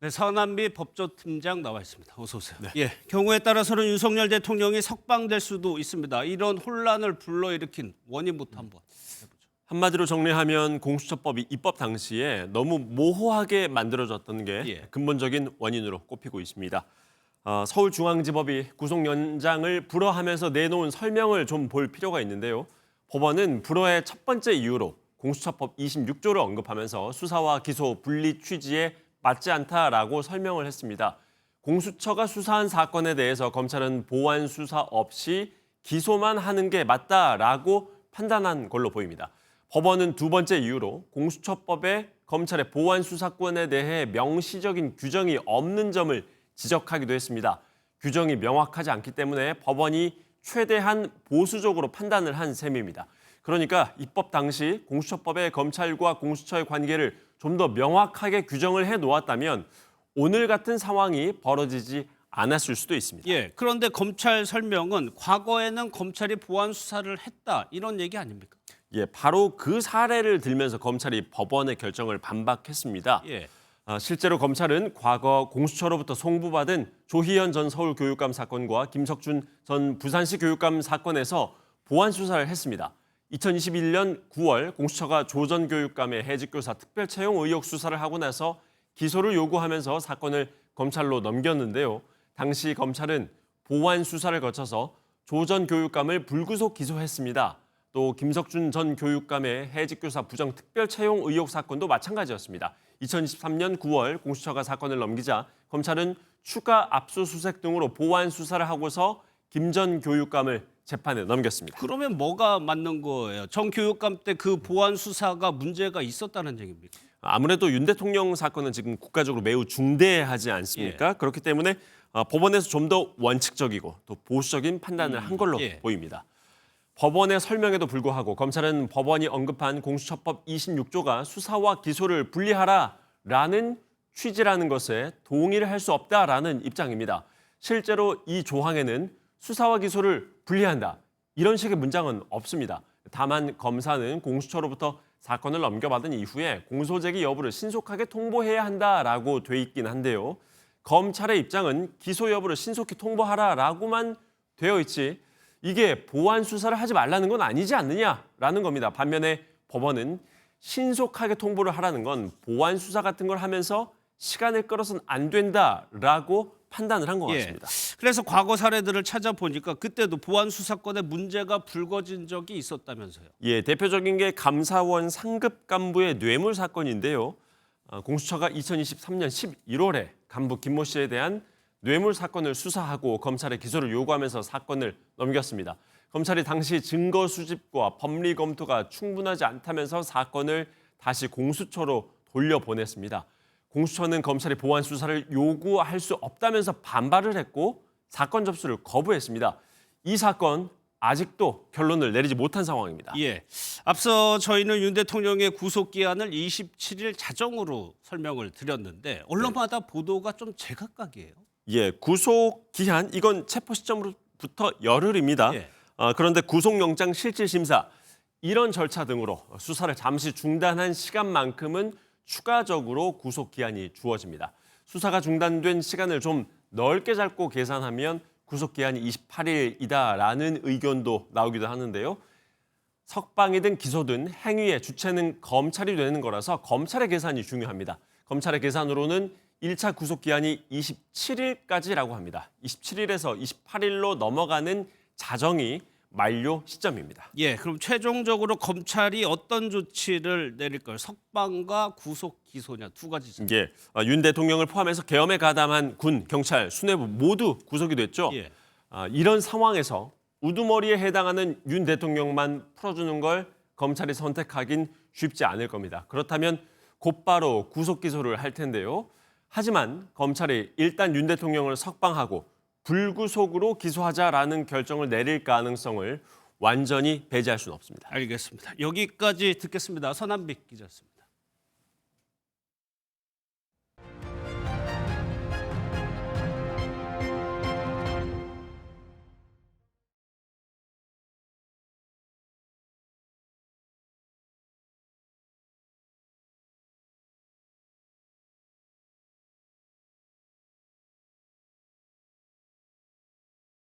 네, 서남비 법조팀장 나와 있습니다. 어서 오세요. 네. 예, 경우에 따라서는 윤석열 대통령이 석방될 수도 있습니다. 이런 혼란을 불러일으킨 원인부터 한번 해보죠. 한마디로 정리하면 공수처법이 입법 당시에 너무 모호하게 만들어졌던 게 근본적인 원인으로 꼽히고 있습니다. 서울중앙지법이 구속영장을 불허하면서 내놓은 설명을 좀 볼 필요가 있는데요. 법원은 불허의 첫 번째 이유로 공수처법 26조를 언급하면서 수사와 기소 분리 취지에 맞지 않다라고 설명을 했습니다. 공수처가 수사한 사건에 대해서 검찰은 보완 수사 없이 기소만 하는 게 맞다라고 판단한 걸로 보입니다. 법원은 두 번째 이유로 공수처법에 검찰의 보완 수사권에 대해 명시적인 규정이 없는 점을 지적하기도 했습니다. 규정이 명확하지 않기 때문에 법원이 최대한 보수적으로 판단을 한 셈입니다. 그러니까 입법 당시 공수처법에 검찰과 공수처의 관계를 좀 더 명확하게 규정을 해놓았다면 오늘 같은 상황이 벌어지지 않았을 수도 있습니다. 예, 그런데 검찰 설명은 과거에는 검찰이 보완 수사를 했다 이런 얘기 아닙니까? 예, 바로 그 사례를 들면서 검찰이 법원의 결정을 반박했습니다. 예. 실제로 검찰은 과거 공수처로부터 송부받은 조희연 전 서울교육감 사건과 김석준 전 부산시 교육감 사건에서 보완 수사를 했습니다. 2021년 9월 공수처가 조 전 교육감의 해직교사 특별 채용 의혹 수사를 하고 나서 기소를 요구하면서 사건을 검찰로 넘겼는데요. 당시 검찰은 보완 수사를 거쳐서 조 전 교육감을 불구속 기소했습니다. 또 김석준 전 교육감의 해직교사 부정 특별 채용 의혹 사건도 마찬가지였습니다. 2023년 9월 공수처가 사건을 넘기자 검찰은 추가 압수수색 등으로 보완 수사를 하고서 김 전 교육감을 재판에 넘겼습니다. 그러면 뭐가 맞는 거예요? 전 교육감 때 그 보완 수사가 문제가 있었다는 얘기입니까? 아무래도 윤 대통령 사건은 지금 국가적으로 매우 중대하지 않습니까? 그렇기 때문에 법원에서 좀 더 원칙적이고 또 보수적인 판단을 한 걸로 보입니다. 법원의 설명에도 불구하고 검찰은 법원이 언급한 공수처법 26조가 수사와 기소를 분리하라라는 취지라는 것에 동의를 할 수 없다라는 입장입니다. 실제로 이 조항에는 수사와 기소를 분리한다. 이런 식의 문장은 없습니다. 다만 검사는 공수처로부터 사건을 넘겨받은 이후에 공소제기 여부를 신속하게 통보해야 한다라고 돼 있긴 한데요. 검찰의 입장은 기소 여부를 신속히 통보하라라고만 되어 있지 이게 보완 수사를 하지 말라는 건 아니지 않느냐라는 겁니다. 반면에 법원은 신속하게 통보를 하라는 건 보완 수사 같은 걸 하면서 시간을 끌어서는 안 된다라고 판단을 한 것 같습니다. 그래서 과거 사례들을 찾아보니까 그때도 보완 수사권에 문제가 불거진 적이 있었다면서요. 예, 대표적인 게 감사원 상급 간부의 뇌물 사건인데요. 공수처가 2023년 11월에 간부 김모 씨에 대한 뇌물 사건을 수사하고 검찰에 기소를 요구하면서 사건을 넘겼습니다. 검찰이 당시 증거 수집과 법리 검토가 충분하지 않다면서 사건을 다시 공수처로 돌려보냈습니다. 공수처는 검찰이 보완 수사를 요구할 수 없다면서 반발을 했고 사건 접수를 거부했습니다. 이 사건 아직도 결론을 내리지 못한 상황입니다. 예. 앞서 저희는 윤 대통령의 구속 기한을 27일 자정으로 설명을 드렸는데 언론마다 보도가 좀 제각각이에요. 예, 구속 기한 이건 체포 시점으로부터 열흘입니다. 그런데 구속영장 실질심사 이런 절차 등으로 수사를 잠시 중단한 시간만큼은 추가적으로 구속 기한이 주어집니다. 수사가 중단된 시간을 좀 넓게 잡고 계산하면 구속 기한이 28일이다라는 의견도 나오기도 하는데요. 석방이든 기소든 행위의 주체는 검찰이 되는 거라서 검찰의 계산이 중요합니다. 검찰의 계산으로는 1차 구속 기한이 27일까지라고 합니다. 27일에서 28일로 넘어가는 자정이 만료 시점입니다. 예, 그럼 최종적으로 검찰이 어떤 조치를 내릴까요? 석방과 구속 기소냐 두 가지죠. 예, 윤 대통령을 포함해서 계엄에 가담한 군, 경찰, 수뇌부 모두 구속이 됐죠. 이런 상황에서 우두머리에 해당하는 윤 대통령만 풀어주는 걸 검찰이 선택하긴 쉽지 않을 겁니다. 그렇다면 곧바로 구속 기소를 할 텐데요. 하지만 검찰이 일단 윤 대통령을 석방하고 불구속으로 기소하자라는 결정을 내릴 가능성을 완전히 배제할 수는 없습니다. 알겠습니다. 여기까지 듣겠습니다. 서남비 기자였습니다.